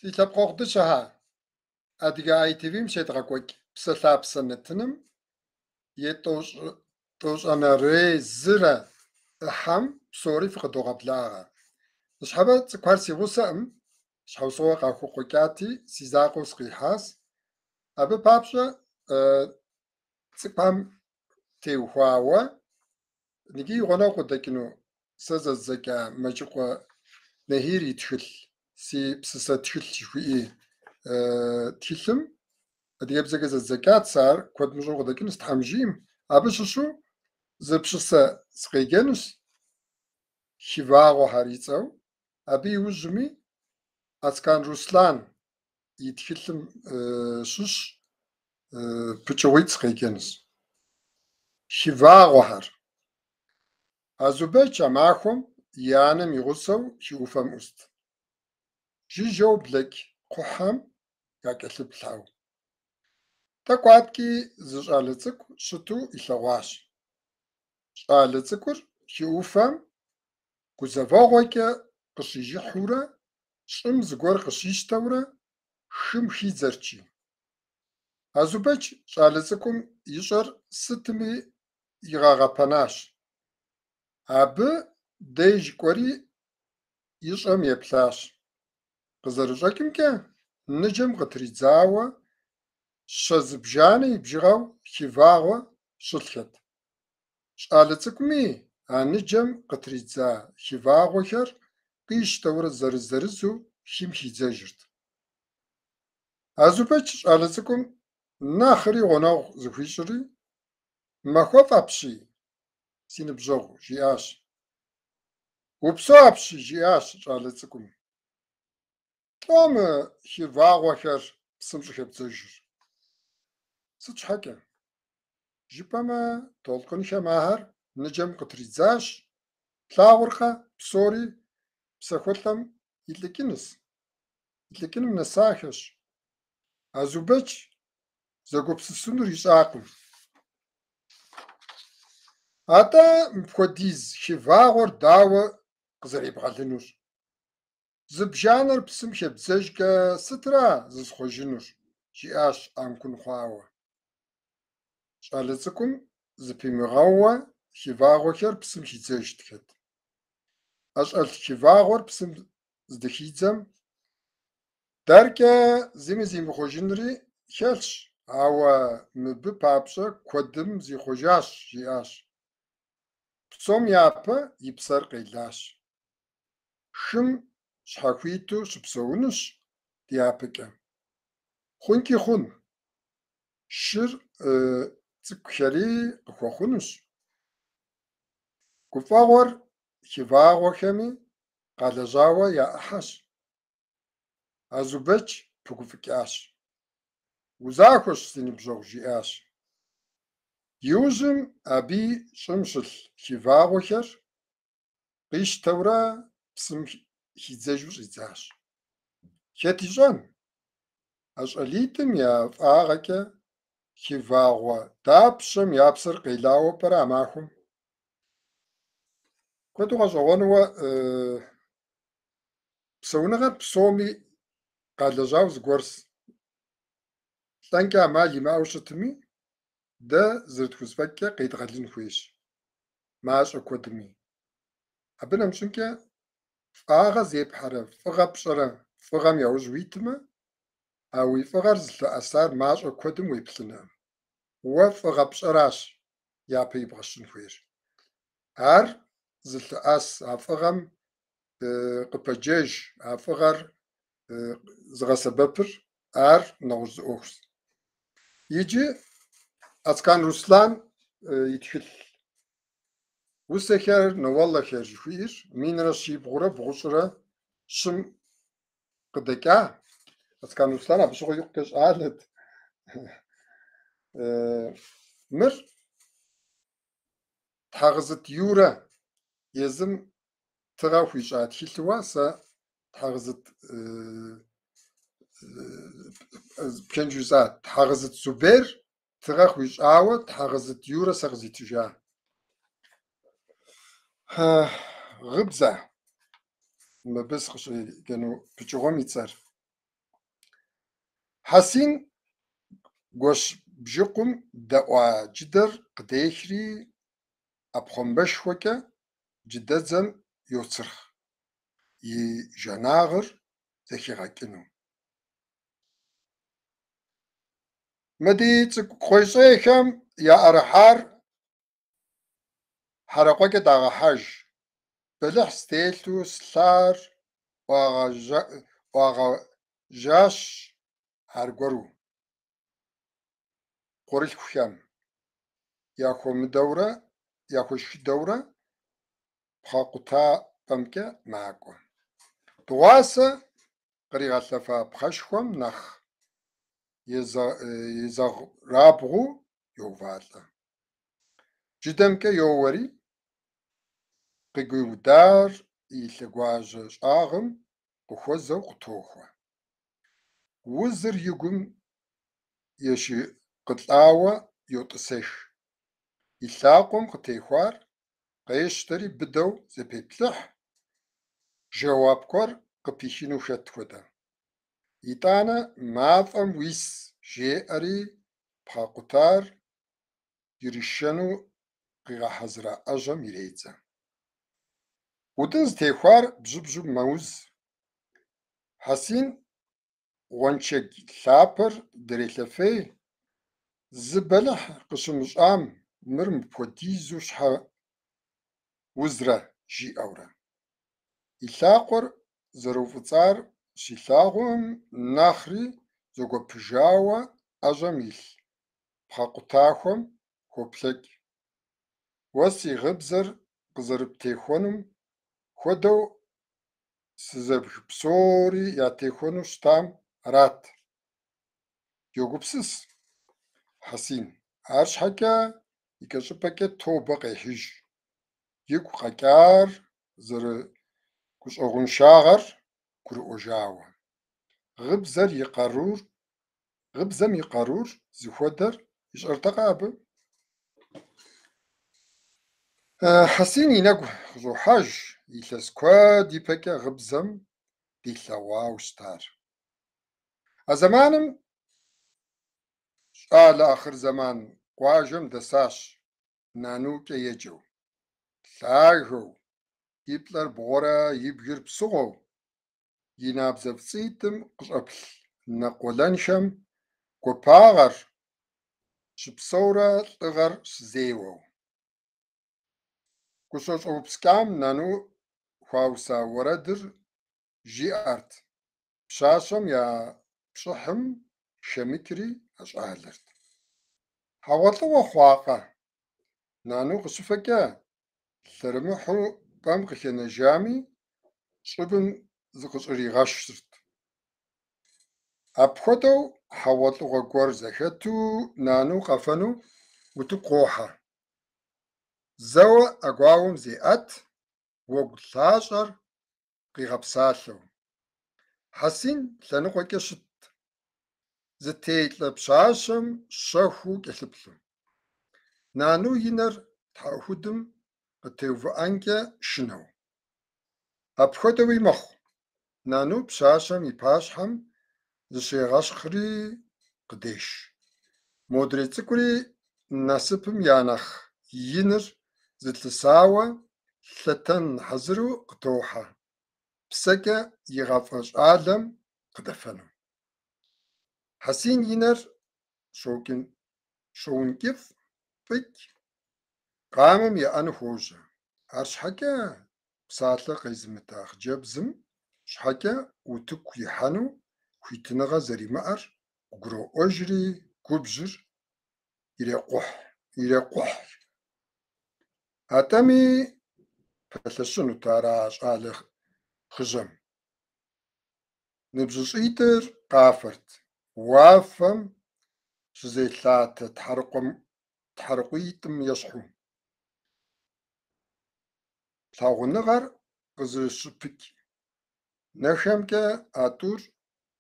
Si lhepkhokhdışaha Adıga ITV'm şedğak'oç psalhapsenetınım yet'oş'anere zıra ıham psori fıkhıdoğaplağa. Şhaba tsıkhwar si ğusa'ım şhawsğoe khaxukhoç'ati si zaq'ou sıkhihas. Abı papş'e tsıkham têuxuaue nıgi yiğoneu khıdeç'ınu se zezzeç'a meç'ık'ue nehir yitxılh si psıse txılh jjıxi'i txılhım Adıgebzege zezzeç'at sar kued mış'eu khıdeç'ınus thamjiyim. Abı şışu zı pşıse sıkhêcenus xivağuexer yitz'eu abı yiujmi Atskan Ruslan yi txılhım şış pıçığuit sıkhêcenus. Xivağuexer. Azubeç a maxuem yi anem yi ğuseu xi 'ufem 'ust. Jjıjeu bleç' kxhuhem yak'elhıplhheu. Tek'uatç'i zı ş'ale ts'ık'u şıtu ilheğuaş. Ş'ale ts'ık'ur xi 'ufem guzeveğueç'e khışijjıhure ş'ım zıguer khışişteure xım xidzerç'i. Azubeç ş'ale ts'ık'um yiş'er sıtmi yiğağepenaş. Abı dej k'ueri yiş'em yêplhaş. Khızerış'eç'ımç'e ныcem khıtridzaue şe zıbjane yi bjığeu xivağue şılhxet. Ş'ale ts'ık'umi a ныcem khıtridza xivağuexer khişteure zerı-zerızu xim xidzejjırt. Azubeç ş'ale ts'ık'um nexhri ğuneğu zıxuiş'ri maxuef' apşi si nıbjeğu jji'aş. Vupseu apşi jji'aş ş'ale ts'ık'um. Lh'o mı xivağuexer psım ş'ıxebdzejjır? Sıt şheç'e? Jjıp'eme толкъынxem axer ныcem khıtridzaş, plhağurxe psori psexuelh'em yilh'ıç'ınus. Yilh'ıç'ınım nesaxeş. Azubeç zegupsısınur yiş'akhım. At'e mıpxuediz xivağuer daue khızeribğelhınur? Zıbjaner psım xebdzejç'e sıtra zısxuejjınur? Jji'aş 'ankum xhuaue. Ş'ale ts'ık'um zıpimığeue xivağuexer psım xidzejjtxet. A ş'elh xivağuer psım zdıxidzem derç'e zimi zimıxhujjınri xelhş, aue mıbı papş'e kuedım zixhujaş jji'aş. Psom yape yi pser khêlaş. Şşım şhexuitu şıpseunuş di yapeç'e. Xhunç'i xhun. Şşır ts'ık'uxeri khıxuexhunuş. Guf'eğuer xivağuexemi khalejaue ya'ıheş. Azubeç pıguf'ıç'aş. Vuzaxueş si nıbjeğu jji'aş. Yiujım abi ş'ım şılh xivağuexer khişteure psım xidzeju ş'idzaş. Xet yiş'en? A ş'alit'ım ya f'ağeç'e xivağue dapşem ya pser khêlaue p'ere a maxuem? Kuedu kheş'eğuenue pseunığer psomi khalejau zıguers lh'enç'e amal yimı'eu şıtmi de zırıtxuzfeç'e khêdğelın xuêyş. Maş'e kuedmi. Abı nemş'ınç'e f'ağe zêphere, f'ığe pş'ere f'ığem yauj uitme, a vui f'ığer zılhı'esar maş'e kuedım vuêplhınu'ım. Vue f'ığe pş'eraş yape yibğeşın xuêyr. Ar zılhı'es a f'ığem khıpecejj, a f'ığer zığesebepır ar neğuj zı 'uexuş. Yiç'i Atskan Ruslan yi txılh usexer, nıuellexer jjıxui'ır minre şibğure bğuş're şım khıdeç'a. Atskan Ruslan abı şığui yikhuç'e ş'alet. Mır thağızıt yure yêzım tığe xuiş'a txılhıue se thağızıt pşenjjıza thağızıt zuber tığe xuiş'aue thağızıt yure se khızitıjja. Gıbze. Mıbı sıkhış'êcenu pıçığım yits'er. حسين гош бжыкъум дэӏуа джыдэр къыдехри ӏэпхъуамбэшхуэкӏэ джыдэдзэм йоцырхъ и жанагъыр зэхигъэкӏыну. Мыди цӏыкӏу кхъуейщӏейхэм я ӏэрыхьар хьэракъуэкӏэ дагъэхьэж. Бэлыхь стелъу слъар ӏуагъэжьащ аргуэру къурылъхухэм. яхуэшхыдэурэ пхъэкъутапӏэмкӏэ макӏуэ. Дыгъуасэ къригъэлъэфа пхъэшхуэм нэхъ езэгъырабгъуу йоувалӏэ. Джыдэмкӏэ йоуэри къигуиудар и лъэгуажьэ щӏагъым къыхуэзэу къытохуэ. Узыр и гум ещыкъылӏауэ йотӏысэх. И лъакъуэм къытехуар къещтэри быдэу зэпеплъыхь, жэуапхъуэр къыпихыну хэт хуэдэ. ИтӀанэ мафӀэм уис жеӀэри пхъэкъутар иришэну къигъэхьэзыра Ӏэжьэм иредзэ. Удын зытехуар бжьыбжьу мэуз. Хьэсин гъуэншэгь лъапэр дрелъэфей, зы бэлыхь къыщымыщӀам мыр мыпхуэдизу щхьэ узрэ жиӀэурэ. И лъакъуэр зэрыуфӀыцӀар щилъагъум нэхъри зэгуэпыжауэ Ӏэжьэм илъ пхъэкъутахуэм хоплъэкӀ. Уэ си гъыбзэр къызэрыптехуэнум хуэдэу сызэбг псори ятехуэну щытам арат. Йогупсыс Хьэсин, арщхьэкӀэ и кӀэщӀыпӀэкӀэ тобэ къехьыж. Игу къэкӀар зэрыгущӀэгъуншагъэр гурыӀуэжауэ. Гъыбзэм и къарур зыхуэдэр ищӀэртэкъэ абы? Хьэсин и нэгу къыщӀохьэж, илъэс куэд ипэкӀэ гъыбзэм дилъэгъуауэ щытар. А зэманым щӀалэ ахъырзэман къуажэм дэсащ, Нанукӏэ еджэу. Лъагэу, и плӏэр бгъуэрэ, и бгыр псыгъуэу, и набдзэ пцӏитӏым къыщӏэплъ нэкъуэлэнхэм гуапагъэр щыпсэурэ лӏыгъэр щызеуэу. КъыщыщӀэупскӀам Нану хуауса уэрэдыр жиӏэрт, пщащэм я пщӏыхьым шэмыкри ӏэщӏалэрт. ХьэгъуэлӀыгъуэ хъуакъэ? Нану къыщыфэкӏэ лъэрымыхьу пӏэм къыхенэжами, щӏыбым зыкъыщӏригъэщырт. Апхуэдэу хьэгъуэлӀыгъуэ гуэр зэхэту Нану къэфэну утыку къохьэ. Зэуэ ӏэгуауэм зеӀэт, уэгу лъащӀэр къигъэпсалъэу. Хьэсин лъэныкъуэкӀэ щытт, зытелӏэ пщащэм щэхуу кӀэлъыплъу. Нану и нэр тхьэӀухудым къытеувыӀэнкӀэ шынэу. Апхуэдэуи мэхъу. Нану пщащэм и пащхьэм зыщегъэщхъри къыдеш. Модрей цӀыкӀури насыпым я нэхъ иныр зылъысауэ лъэтэн хьэзыру къытохьэ, псэкӀэ игъэфӀэ щӀалэм къыдэфэну. Хьэсин и нэр щоункӀыфӀ фӀыкӀ, къамэм еӀэну хуожьэ. АрщхьэкӀэ псалъэ къезымыта хъыджэбзым щхьэкӀэ утыку ихьэну хуитыныгъэ зэримыӀэр гуроӀуэжри губжьыр ирекъухь. Атӏэми пэлъэщынут ар а щӏалэ хъыжьэм. Ныбжьыщӏитӏыр къафэрт, уафэм щызелъатэ тхьэрыкъуитӏым ещхьу. Лъагъуныгъэр къызыщыпыкӏ нэхэмкӏэ а тӏур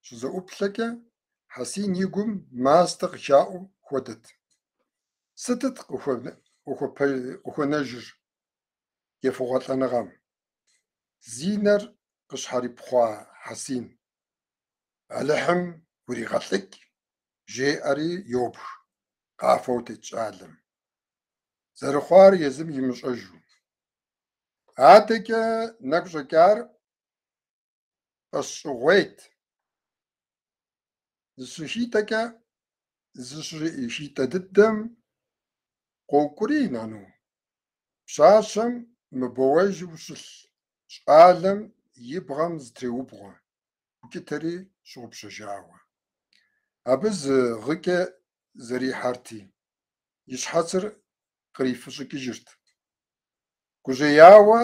щызэӏуплъэкӏэ, Хьэсин и гум мастэ къыхаӏуэу хуэдэт. Сытыт къыхуэнэжыр ефӏыгъуэлӏэныгъэм? Зи нэр къыщхьэрипхъуа Хьэсин алыхьым уригъэлӏыкӏ, жеӏэри йобж къафэу тет щӏалэм. Зэрыхъуар езым имыщӏэжу. Адэкӏэ нэгу щӏэкӏар къысщӏыгъуейт. Зыщыхитӏэкӏэ зыщыхитӏэ дыдэм къокӏури нану. Пщащэм мыбэуэжу ущылъ щӏалэм и бгъэм зытреубгъуэ, укӏытэри щыгъупщэжауэ. Абы зы гъыкӏэ зэрихьэрти, и щхьэцыр кърифыщӏыкӏыжырт. Гужьеяуэ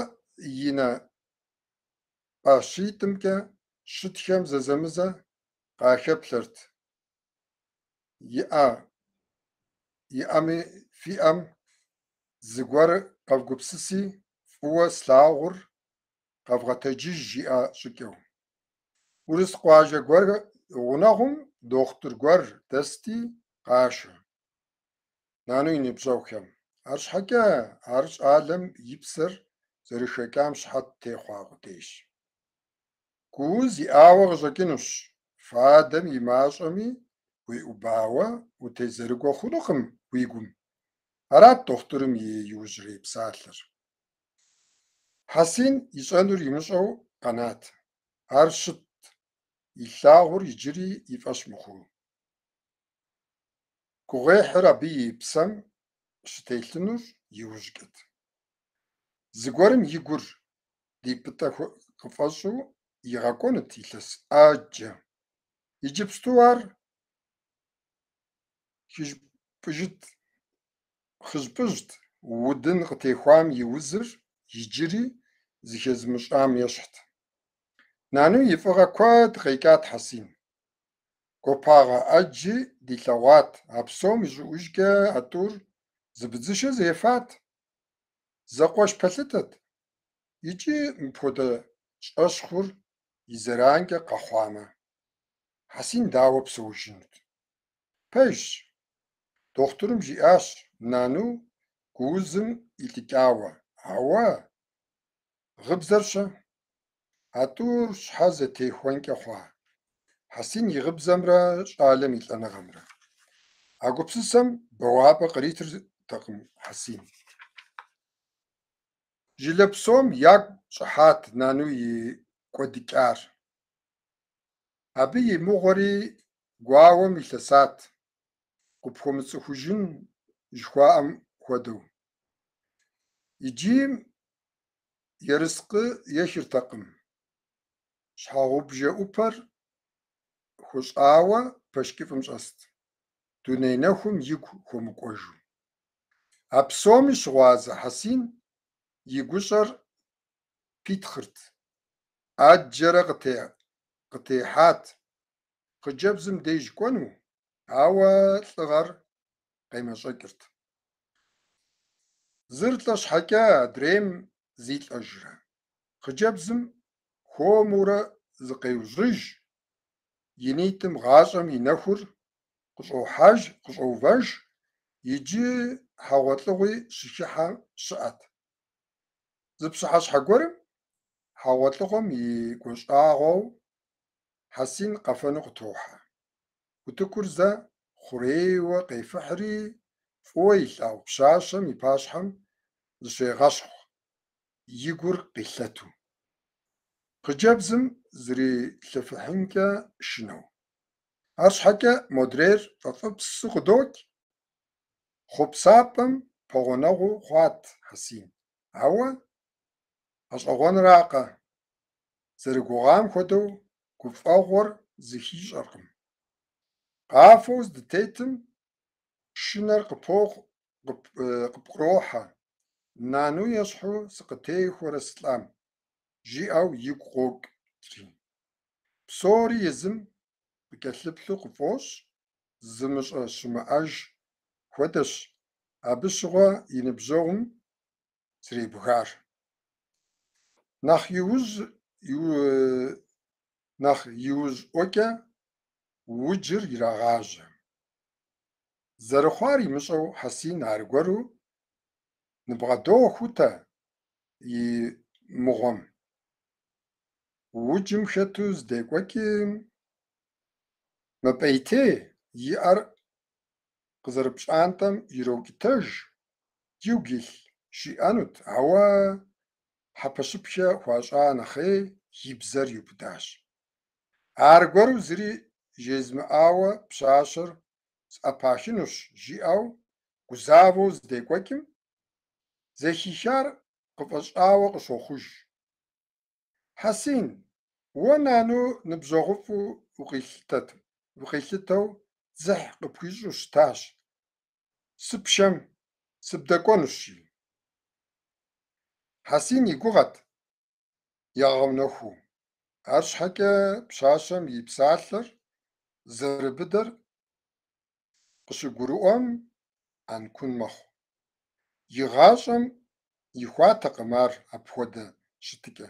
и нэ къащитӏымкӏэ щытхэм зэзэмызэ къахэплъэрт. Иӏэми фиӏэм зыгуэр къэвгупсыси фӏыуэ слъагъур къэвгъэтэджыж жиӏэ щӏыкӏэу. Урыс къуажэ гуэр гъунэгъум дохутыр гуэр дэсти къашэ нану и ныбжьэгъухэм. Арщхьэкӏэ ар щӏалэм и псэр зэрыхэкӏам щхьэт техъуа къудейщ. Гууз иӏауэ къыщӏэкӏынущ, фадэм и мащӏэми уеӏубауэ утезэрыгуэ хъунукъым уи гум. Арат дохутырым и иужьрей псалъэр. Хьэсин ищӏэнур имыщӏэу къэнат. Ар щытт, илъагъур иджыри и фӏэщ мыхъуу. Гугъуехьыр абы и псэм щытелъынур иужькӏэт. Зыгуэрым и гур ди пӏытӏэ къыфӏэщӏу игъэкӏуэнут илъэс ӏаджэ. Иджыпсту ар хыжьпӏыжьт, удын къытехуам и узыр иджыри зыхезымыщӏам ещхьт. Нану и фӏыгъэ куэд къекӏат Хьэсин. Гуапагъэ ӏэджи дилъэгъуат, а псом и щӏыӏужкӏэ ӏэтӏур зыбыдзыщэ зефат, зэкъуэш пэлъытэт, икӏи мыпхуэдэ щӏэщхъур и зэранкӏэ къэхъуамэ, Хьэсин дауэ псэужынут? Пэжщ. Дохутырым жиӏащ нану гуузым илӏыкӏауэ: ауэ, гъыбзэр-щэ? А тӏур щхьэ зэтехуэнкӏэ хъуа? Хьэсин и гъыбзэмрэ щӏалэм и лӏэныгъэмрэ. А гупсысэм бэуапӏэ къритыртэкъым Хьэсин. Жылэ псом ягу щӏыхьат нану и кӏуэдыкӏар. Абы и мыгъуэри гуауэм илъэсат, къыпхуэмыцӏыхужын жыхуаӏэм хуэдэу. Иджы ерыскъы ехыртэкъым. Щхьэгъубжэ ӏупэр хущӏауэ пэшкӏыфӏым щӏэст, дуней нэхум игу хуэмыкӏуэжу. А псоми щыгъуазэ Хьэсин и гущӏэр питхъырт. Ӏаджэрэ къытехьат хъыджэбзым деж кӏуэну, ауэ лӏыгъэр къемэщӏэкӏырт. Зыр лӏэ щхьэкӏэ адрейм зилӏэжрэ? Хъыджэбзым хуэмурэ зыкъеущӏыж, и нитӏым гъащӏэм и нэхур къыщӏоувэж, иджы хьэгъуэлӏыгъуи щыхыхьэ щыӏэт. Зы пщыхьэщхьэ гуэрым хьэгъуэлӏыгъуэм и гуащӏагъуэу Хьэсин къэфэну къытохьэ. Утыкур зэ хъурейуэ къефыхьри, фӏыуэ илъагъу пщащэм и пащхьэм зыщегъэщхъу, и гур къилъэту. Хъыджэбзым зрилъыфыхьынкӏэ шынэу. Арщхьэкӏэ модрейр фӏэфӏыпсу къыдокӏ. Хъуэпсапӏэм пэгъунэгъуу хъуат Хьэсин, ауэ гъэщӏэгъуэнракъэ, зэрыгугъам хуэдэу гуфӏэгъуэр зыхищӏэркъым. Къафэу здытетым шынэр къыпкърохьэ, нану ещхьу сыкъытехуэрэ слӏам, жиӏэу игу къокӏри. Псори езым къыкӏэлъыплъу къыфӏощӏ, зымыщӏэ щымыӏэж хуэдэщ абы щыгъуэ и ныбжьэгъум зребгар. Нэхъ иужьӏуэкӏэ уджыр ирагъажьэ. Зэрыхъуар имыщӏэу Хьэсин аргуэру ныбгъэдохутэ и мыгъуэм. Уджым хэту здекӏуэкӏым Мыпӏейтей иӏэр къызэрыпщӏантӏэм ирокӏутэж, игу илъ жиӏэнут, ауэ хьэпэщыпхэ хуащӏа нэхъей и бзэр иубыдащ. Аргуэру зыри жезмыӏауэ пщащэр сӏэпахынущ жиӏэу гузавэу здекӏуэкӏым, зэхихар къыфӏэщӏауэ къыщохъуж. Хьэсин, уэ нану ныбжьэгъуфӏу укъилъытэу дзыхь къыпхуищӏу щытащ. Сыпшэм сыбдэкӏуэнущ-и. Хьэсин и гугъэт ягъэунэхуу, арщхьэкӏэ пщащэм и псалъэр зэрыбыдэр къыщыгурыӏуэм ӏэнкун мэхъу. И гъащӏэм ихуатэкъым ар апхуэдэ щытыкӏэ.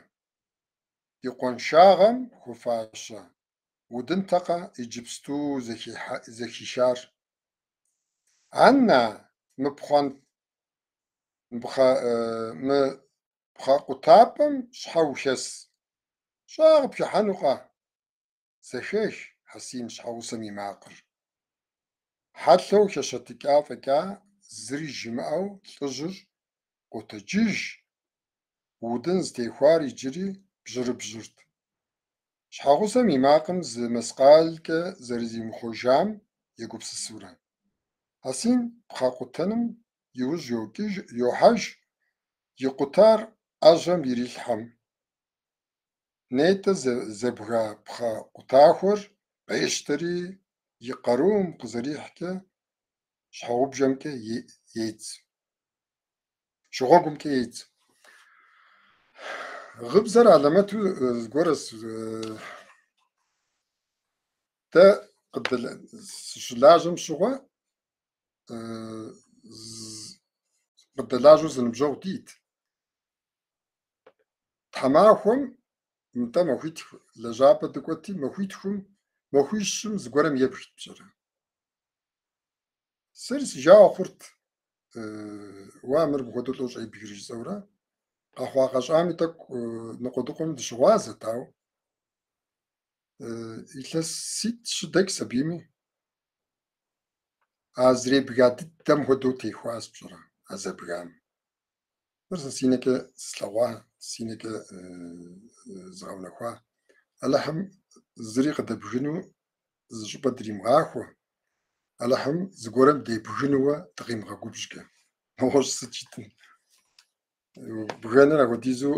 И къуаншагъэм хуэфащэ удынтэкъэ иджыпсту зэхихар. Анна, мы пхъэкъутапӏэм щхьэ улъэс? Щӏэ къыпхуихьэнукъэ? Зэхех Хьэсин щхьэгъусэм и макъыр. Хьэлъэу хэщэтыкӏа фӏэкӏа зыри жимыӏэу лӏыжьыр къотэджыж, удын зытехуар иджыри бжьырыбжьырт. Щхьэгъусэм и макъым зы мэскъалкӏэ зэрызимыхъуэжам егупсысурэ. Хьэсин пхъэкъутэным иужь йохьэж, и къутар ӏэжьэм ирилъхьэм. Нетӏэ зэбга пхъэкъутахуэр къещтэри и къарум къызэрихькӏэ щхьэгъубжэмкӏэ едз. Щыгъуэгумкӏэ едз. Гъыбзэр алэмэту зыгуэр дэ сыщылажьэм щыгъуэ къыдэлажьэу зыныбжьэгъу дит. Тхьэмахуэм нтӏэ махуитху лэжьапӏэ дыкӏуэти, махуищым зыгуэрым епхырт пщӏэрэ. Сэри си жагъуэ хъурт, уэ мыр мыхуэдэу лӏо щӏеибгри жысӏэурэ. Къэхъуа къэщӏами тӏэкӏу ныкъуэдыкъуэм дыщыгъуазэт, ауэ илъэс сит щыдэкӏ сабийми. А зребга дыдэм хуэдэу техуащ пщӏэрэ, а зэбгам. Мыр сэ си нэкӏэ слъэгъуа, си нэкӏэ згъэунэхуа. Алыхьым зыри къыдэбгыну зы щӏыпӏэ дримыгъахуэ. Алыхьым зыгуэрым дебгынууэ дыкъимыгъэгубжькӏэ. Нэгъуэщӏ сыт щытын? Бгэныр апхуэдизу,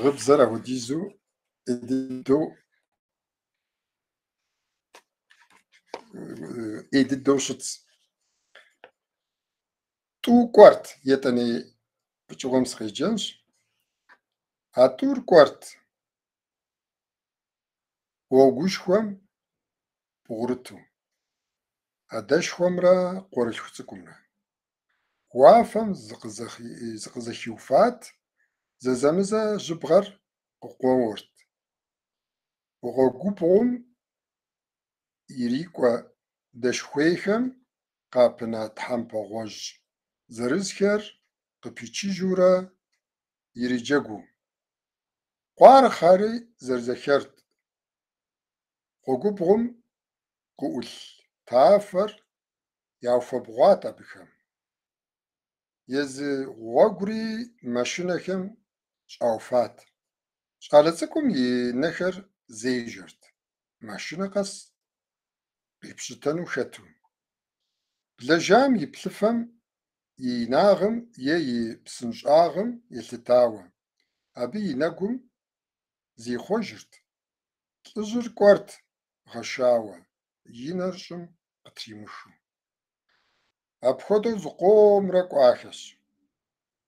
гъыбзэр апхуэдизу ӏей дыдэу щытщ. Тӏу кӏуэрт, етӏэней фӏыкӏыгъуэм сыкъеджэнщ. А тӏур кӏуэрт гъуэгушхуэм бгъурыту, адэшхуэмрэ къуэрылъху цӏыкӏумрэ. Уафэм зыкъызэхиуфат, зэзэмызэ жьыбгъэр къыкъуэуэрт. Гъуэгубгъум ирикӏуэ дэшхуейхэм къапына тхьэмпэ гъуэжь зырызхэр къыпичыжурэ ириджэгуу. Къуаргъхэри зэрызэхэрт. Гъуэгубгъум къыӏулъ тафэр яхуэбгъуат абыхэм. Езы гъуэгури машинэхэм щӏауфат. Щӏалэ цӏыкӏум и нэхэр зежьэрт, машинэ къэс къипщытэну хэту. Блэжьам и плъыфэм и инагъым е и псынщӏагъым елъытауэ, абы и нэгум зихъуэжырт. Лӏыжьыр кӏуэрт гъэшауэ, и нэр щӏым къытримыхыу. Апхуэдэу зыкъомрэ кӏуахэщ.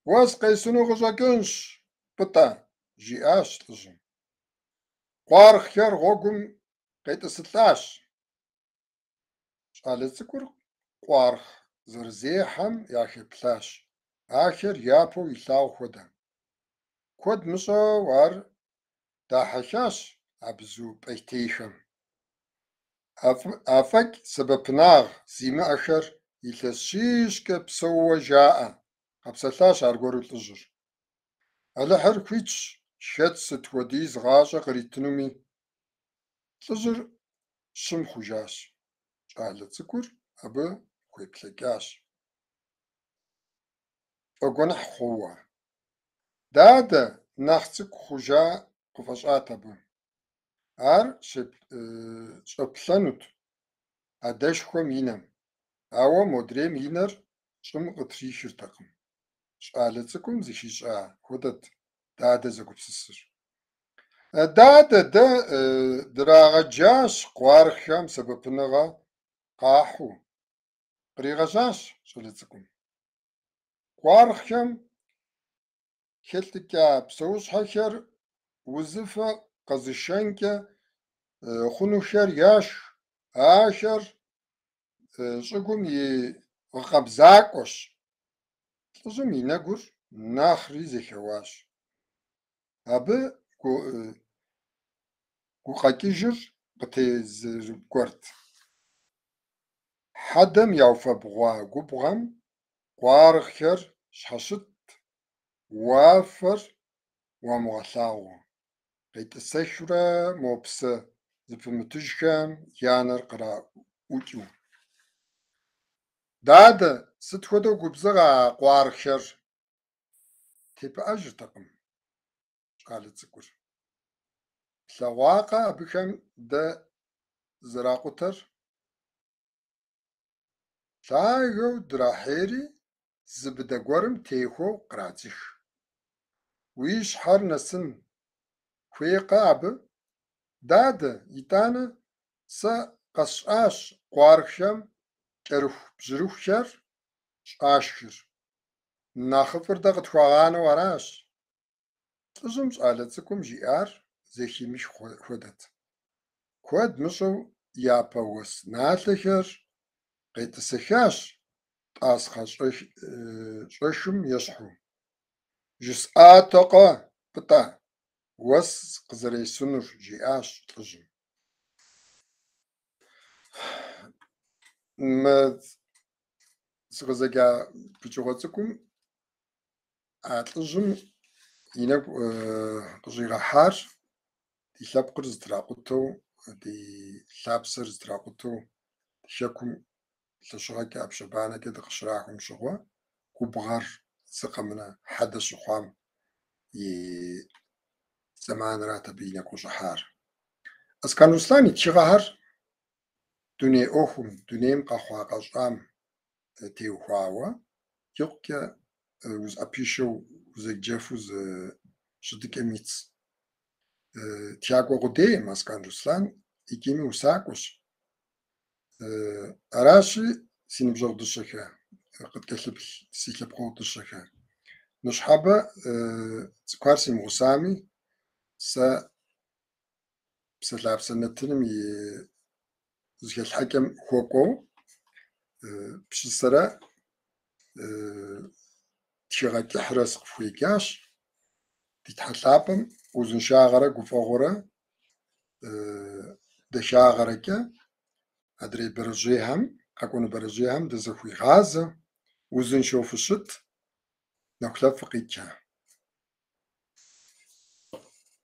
«Уэ сыкъесыну къыщӏэкӏынщ, пӏытӏэ», - жиӏащ лӏыжьым. Къуаргъхэр гъуэгум къетӏысылӏащ. Щӏалэ цӏыкӏур къуаргъ зэрызехьэм яхеплъащ, ахэр япэу илъагъу хуэдэ. Куэд мыщӏэу ар дахьэлъащ а бзу пӏейтейхэм. А фӏэкӏ сэбэпынагъ зимыӏэхэр илъэс щищкӏэ псэууэ жаӏэ, къэпсэлъащ аргуэру лӏыжьыр. Алыхьыр хуитщ хэт сыт хуэдиз гъащӏэ къритынуми. Лӏыжьыр щым хъужащ щӏалэ цӏыкӏур, абы хуеплъэкӏащ фӏэгуэныхь хъууэ. Дадэ нэхъ цӏыкӏу хъужа къыфӏэщӏат абы. Ар щӏэплъэнут адэшхуэм и нэм, ауэ модрейм и нэр щӏым къытрихыртэкъым. Щӏалэ цӏыкӏум зыхищӏа хуэдэт дадэ зэгупсысыр. Дадэ дэ дырагъэджащ къуаргъхэм сэбэпыныгъэ къахьу. Къригъэжьащ щӏалэ цӏыкӏум. Къуаргъхэм хелътыкӏа псэущхьэхэр узыфэ къэзышэнкӏэ хъунухэр яшх. Ахэр щӏыгум и къабзакӏуэщ. Лӏыжьым и нэгур нэхъри зэхэуащ. Абы гукъэкӏыжыр къытезырыгуэрт. Хьэдэм яуфэбгъуа губгъуэм къуаргъхэр щхьэщыт, уафэр уамыгъэлъагъуэ. Къетӏысэхыурэ мопсэ зыпымытыжхэм я нэр къраӏукӏыу. Дадэ сыт хуэдэу губзыгъа къуаргъхэр? Тепыӏэжыртэкъым щӏалэ цӏыкӏур. Плъэгъуакъэ абыхэм дэ зэракъутэр? Лъагэу драхьейри зы быдэ гуэрым техуэу кърадзых. Уи щхьэр нэсын хуейкъэ абы? Дадэ, итӏанэ сэ къэсщӏащ къуаргъхэм кӏэрыху бжьырыхухэр щӏашхыр. Нэхъыфӏыр дэ къытхуагъанэу аращ. Лӏыжьым щӏалэ цӏыкӏум жиӏар зэхимыш хуэдэт. Куэд мыщӏэу япэ уэс налъэхэр къетӏысэхащ тӏасхъэ щӏэшым ещхьу. «Жысӏатэкъэ, пӏытӏэ, уэс къызэресынур», жиӏащ лӏыжьым. Мы сыкъызэкӏа пыкӏыгъуэ цӏыкӏум а лӏыжьым и нэгу къыщӏигъэхьар ди лъэпкъыр зытракъутэу, ди лъапсэр зытракъутэу, хэкум лъэщыгъэкӏэ ӏэпщэбанэкӏэ дыкъыщрахуэм щыгъуэ губгъэр зыкъэмынэ хьэдэ щыхъуам и зэманырат абы и нэгу къыщӏыхьар. Аскан Руслан и тхыгъэхэр дуней ӏуэхум, дунейм къэхъуа къэщӏам теухуауэ икъукӏэ узыӏэпишэу узэгджэфу зы щытыкӏэм итс. Тягуэ къудейм Аскан Руслан икӏими усакӏуэщ. Аращи си ныбжьэгъу дыщэхэ, къыткӏэлъыплъ си лъэпкъыгъуэ дыщэхэ. Ныщхьэбэ цӏыкӏуар симыгъусами, сэ псалъапсэ нэтыным и зыхэлъхьэкӏэм хуэкӏуэу пщысэрэ тхыгъэ кӏыхьрэ сыкъыпхуекӏащ. Ди тхьэлъапӏэм узыншагъэрэ гуфӏэгъуэрэ дахагъэрэкӏэ адрей бэрэжьейхьэм, къэкӏуэну бэрэжьейхьэм дызэхуигъазэ, узыншэу фыщыт, нэхулъэф фыкъикӏэ.